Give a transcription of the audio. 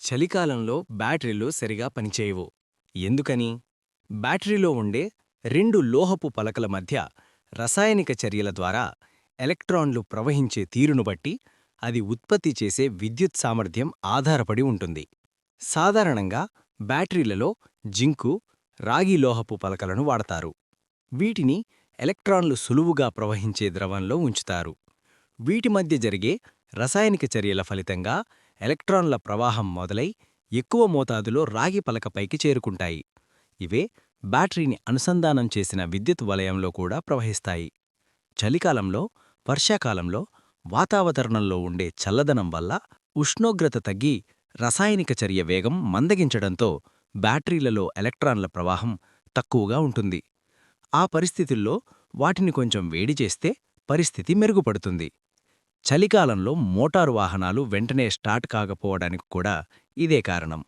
చలికాలంలో బ్యాటరీలు సరిగా పనిచేయవు. ఎందుకని? బ్యాటరీలో ఉండే రెండు లోహపు పలకల మధ్య రసాయనిక చర్యల ద్వారా ఎలక్ట్రాన్లు ప్రవహించే తీరును బట్టి అది ఉత్పత్తి చేసే విద్యుత్ సామర్థ్యం ఆధారపడి ఉంటుంది. సాధారణంగా బ్యాటరీలలో జింకు, రాగి లోహపు పలకలను వాడతారు. వీటిని ఎలక్ట్రాన్లు సులువుగా ప్రవహించే ద్రవంలో ఉంచుతారు. వీటి మధ్య జరిగే రసాయనిక చర్యల ఫలితంగా ఎలక్ట్రాన్ల ప్రవాహం మొదలై ఎక్కువ మోతాదులో రాగి పలకపైకి చేరుకుంటాయి. ఇవే బ్యాటరీని అనుసంధానం చేసిన విద్యుత్ వలయంలో కూడా ప్రవహిస్తాయి. చలికాలంలో, వర్షాకాలంలో వాతావరణంలో ఉండే చల్లదనం వల్ల ఉష్ణోగ్రత తగ్గి రసాయనిక చర్య వేగం మందగించడంతో బ్యాటరీలలో ఎలక్ట్రాన్ల ప్రవాహం తక్కువగా ఉంటుంది. ఆ పరిస్థితుల్లో వాటిని కొంచెం వేడి చేస్తే పరిస్థితి మెరుగుపడుతుంది. చలికాలంలో మోటారు వాహనాలు వెంటనే స్టార్ట్ కాకపోవడానికి కూడా ఇదే కారణం.